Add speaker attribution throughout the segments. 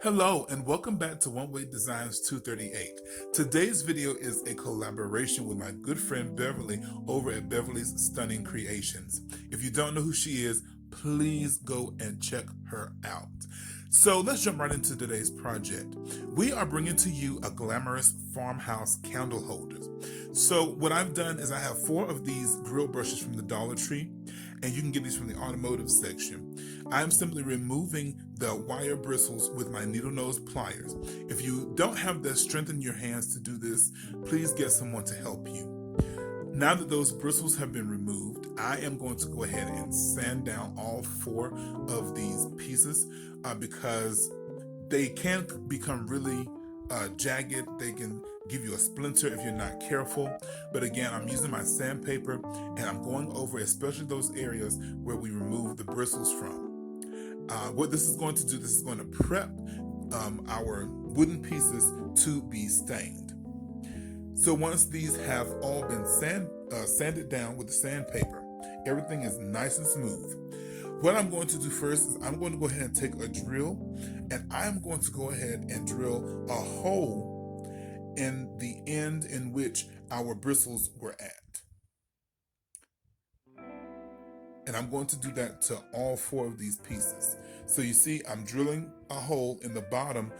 Speaker 1: Hello and welcome back to One Way Designs 238. Today's video is a collaboration with my good friend Beverly over at Beverly's Stunning Creations. If you don't know who she is, please go and check her out. So let's jump right into today's project. We are bringing to you a glamorous farmhouse candle holders. So what I've done is I have 4 of these drill brushes from the Dollar Tree, and you can get these from the automotive section. I'm simply removing the wire bristles with my needle nose pliers. If you don't have the strength in your hands to do this, please get someone to help you. Now that those bristles have been removed, I am going to go ahead and sand down all 4 of these pieces because they can become really jagged. They can give you a splinter if you're not careful. But again, I'm using my sandpaper and I'm going over especially those areas where we remove the bristles from. What this is going to do, this is going to prep our wooden pieces to be stained. So once these have all been sanded down with the sandpaper, everything is nice and smooth. What I'm going to do first is I'm going to go ahead and take a drill, and I'm going to go ahead and drill a hole in the end in which our bristles were at. And I'm going to do that to all 4 of these pieces. So you see, I'm drilling a hole in the bottom,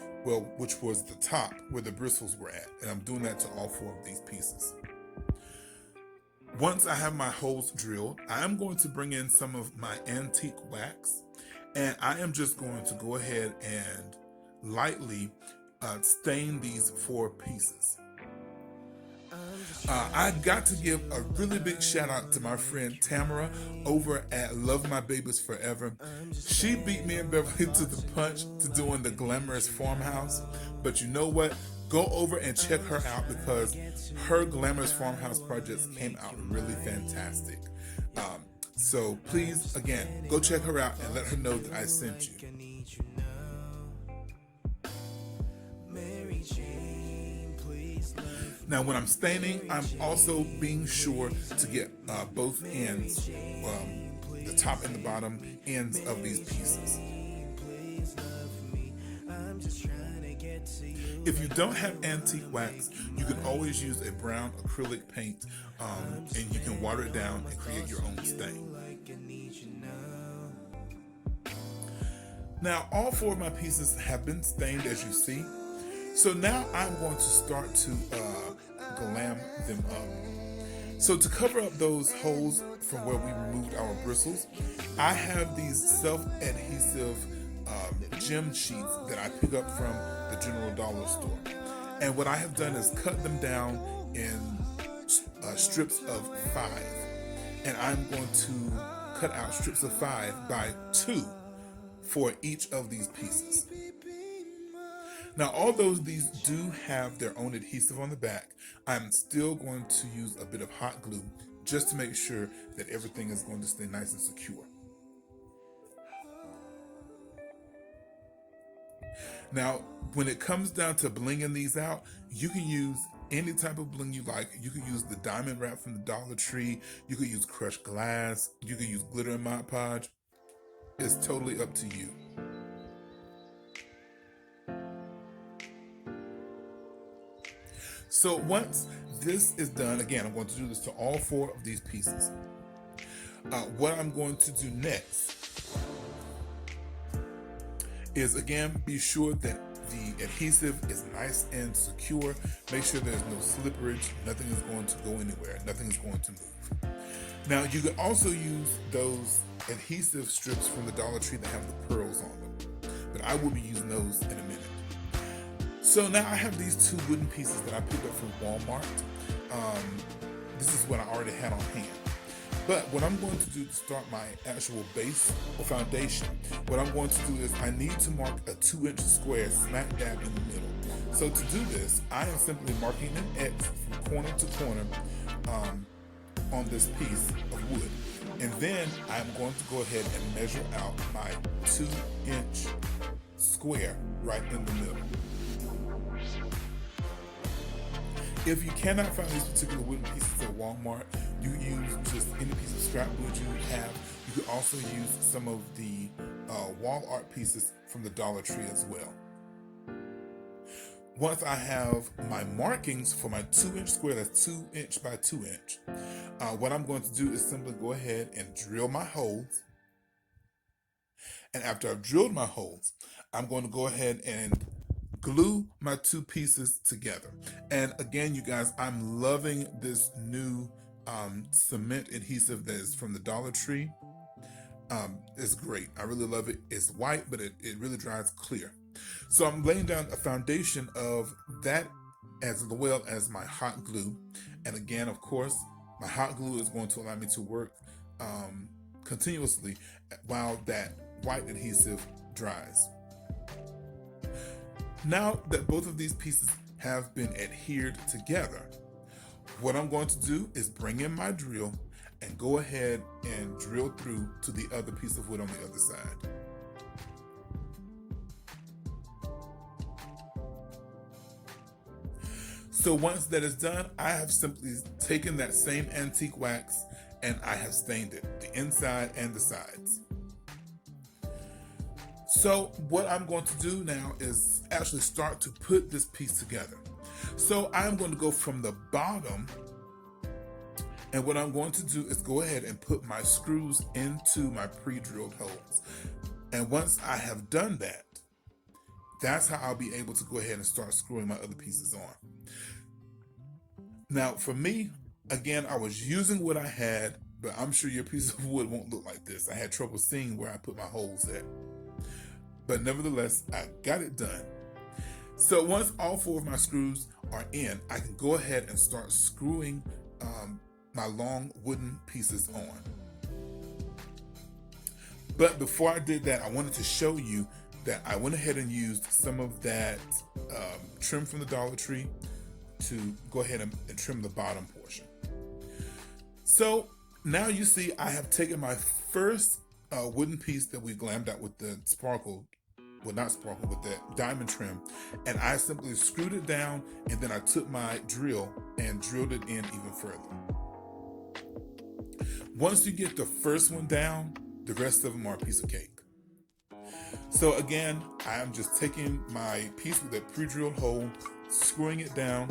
Speaker 1: which was the top where the bristles were at. And I'm doing that to all 4 of these pieces. Once I have my holes drilled, I'm going to bring in some of my antique wax, and I am just going to go ahead and lightly stain these 4 pieces. I got to give a really big shout out to my friend Tamara over at Lovemybabies Forever. She beat me and Beverly to the punch to doing the Glamorous Farmhouse, but you know what? Go over and check her out because her Glamorous Farmhouse projects came out really fantastic. So please, again, go check her out and let her know that I sent you. Now when I'm staining, I'm also being sure to get both ends, the top and the bottom ends of these pieces. If you don't have antique wax, you can always use a brown acrylic paint and you can water it down and create your own stain. Now all 4 of my pieces have been stained, as you see. So now I'm going to start to glam them up. So to cover up those holes from where we removed our bristles, I have these self-adhesive gem sheets that I pick up from the general dollar store. And what I have done is cut them down in strips of 5. And I'm going to cut out strips of 5 by 2 for each of these pieces. Now, although these do have their own adhesive on the back, I'm still going to use a bit of hot glue just to make sure that everything is going to stay nice and secure. Now, when it comes down to blinging these out, you can use any type of bling you like. You could use the diamond wrap from the Dollar Tree. You could use crushed glass. You could use glitter and Mod Podge. It's totally up to you. So once this is done, again, I'm going to do this to all 4 of these pieces. What I'm going to do next is, again, be sure that the adhesive is nice and secure. Make sure there's no slipperage. Nothing is going to go anywhere. Nothing is going to move. Now, you could also use those adhesive strips from the Dollar Tree that have the pearls on them, but I will be using those in a minute. So now I have these 2 wooden pieces that I picked up from Walmart. This is what I already had on hand. But what I'm going to do to start my actual base or foundation, what I'm going to do is I need to mark a 2-inch square smack dab in the middle. So to do this, I am simply marking an X from corner to corner on this piece of wood. And then I'm going to go ahead and measure out my 2-inch square right in the middle. If you cannot find these particular wooden pieces at Walmart, you use just any piece of scrap wood you have. You could also use some of the wall art pieces from the Dollar Tree as well. Once I have my markings for my 2-inch square, that's 2-inch by 2-inch, what I'm going to do is simply go ahead and drill my holes. And after I've drilled my holes, I'm going to go ahead and glue my two pieces together. And again, you guys, I'm loving this new cement adhesive that is from the Dollar Tree. It's great. I really love it. It's white, but it really dries clear. So I'm laying down a foundation of that as well as my hot glue. And again, of course, my hot glue is going to allow me to work continuously while that white adhesive dries. Now that both of these pieces have been adhered together, what I'm going to do is bring in my drill and go ahead and drill through to the other piece of wood on the other side. So once that is done, I have simply taken that same antique wax and I have stained it, the inside and the sides. So what I'm going to do now is actually start to put this piece together. So I'm going to go from the bottom, and what I'm going to do is go ahead and put my screws into my pre-drilled holes. And once I have done that, that's how I'll be able to go ahead and start screwing my other pieces on. Now for me, again, I was using what I had, but I'm sure your piece of wood won't look like this. I had trouble seeing where I put my holes at. But nevertheless, I got it done. So once all 4 of my screws are in, I can go ahead and start screwing my long wooden pieces on. But before I did that, I wanted to show you that I went ahead and used some of that trim from the Dollar Tree to go ahead and trim the bottom portion. So now you see I have taken my first wooden piece that we glammed out with the sparkle, well not sparkle, with that diamond trim, and I simply screwed it down, and then I took my drill and drilled it in even further. Once you get the first one down, the rest of them are a piece of cake. So again, I'm just taking my piece with that pre-drilled hole, screwing it down,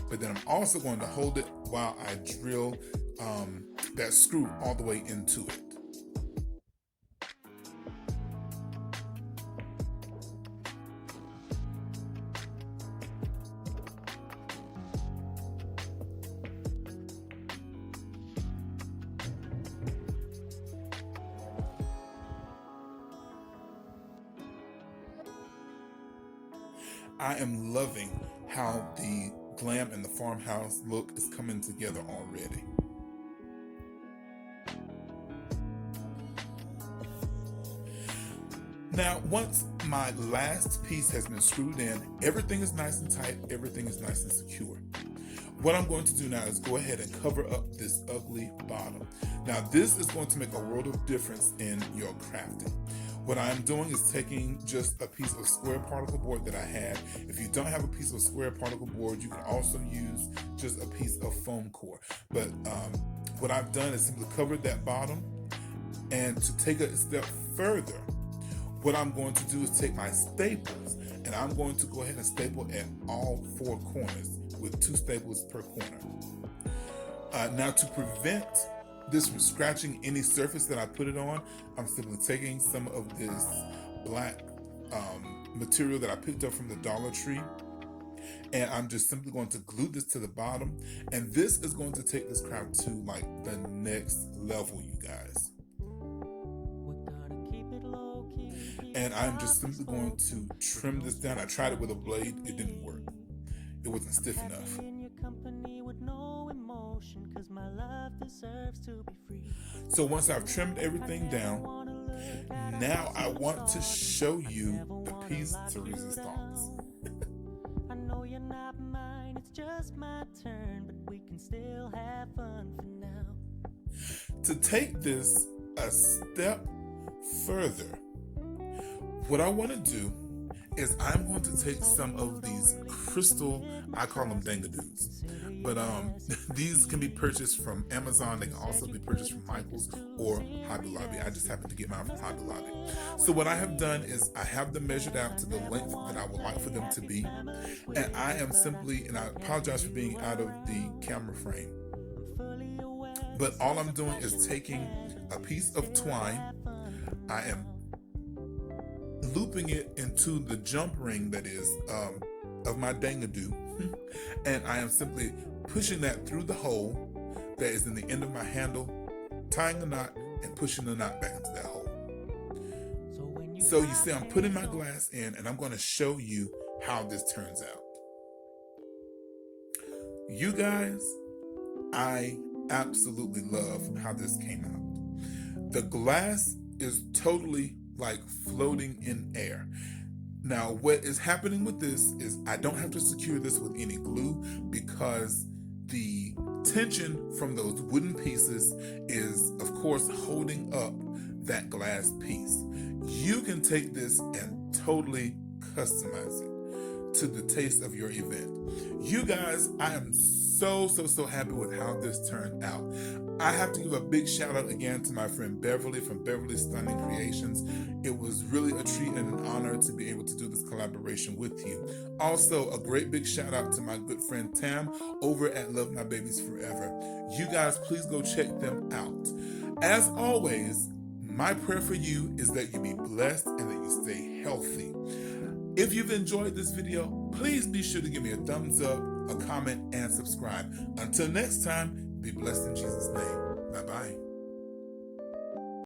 Speaker 1: but then I'm also going to hold it while I drill that screw all the way into it. I am loving how the glam and the farmhouse look is coming together already. Now, once my last piece has been screwed in, everything is nice and tight, everything is nice and secure. What I'm going to do now is go ahead and cover up this ugly bottom. Now, this is going to make a world of difference in your crafting. What I'm doing is taking just a piece of square particle board that I had. If you don't have a piece of square particle board, you can also use just a piece of foam core. But what I've done is simply covered that bottom. And to take a step further, what I'm going to do is take my staples and I'm going to go ahead and staple at all 4 corners with 2 staples per corner. Now, to prevent this from scratching any surface that I put it on, I'm simply taking some of this black material that I picked up from the Dollar Tree, and I'm just simply going to glue this to the bottom, and this is going to take this craft to like the next level, you guys. And I'm just simply going to trim this down. I tried it with a blade, it didn't work. It wasn't stiff enough. So once I've trimmed everything down, now I want to show you the piece de resistance.
Speaker 2: I know you're not mine, it's just my turn, but we can still have fun for now.
Speaker 1: To take this a step further, what I want to do is I'm going to take some of these crystal, I call them dangadoos, but these can be purchased from Amazon. They can also be purchased from Michael's or Hobby Lobby. I just happened to get mine from Hobby Lobby. So what I have done is I have them measured out to the length that I would like for them to be, and I am simply, and I apologize for being out of the camera frame, but all I'm doing is taking a piece of twine. I am looping it into the jump ring that is of my dangadoo, and I am simply pushing that through the hole that is in the end of my handle, tying a knot and pushing the knot back into that hole. So you see, I'm putting my glass in, and I'm going to show you how this turns out. You guys, I absolutely love how this came out. The glass is totally like floating in air. Now, what is happening with this is I don't have to secure this with any glue, because the tension from those wooden pieces is, of course, holding up that glass piece. You can take this and totally customize it to the taste of your event. You guys, I am so happy with how this turned out. I have to give a big shout out again to my friend Beverly from Beverly Stunning Creations. It was really a treat and an honor to be able to do this collaboration with you. Also, a great big shout out to my good friend Tam over at Love My Babies Forever. You guys, please go check them out. As always, my prayer for you is that you be blessed and that you stay healthy. If you've enjoyed this video, please be sure to give me a thumbs up, a comment, and subscribe. Until next time, be blessed in Jesus' name. Bye-bye.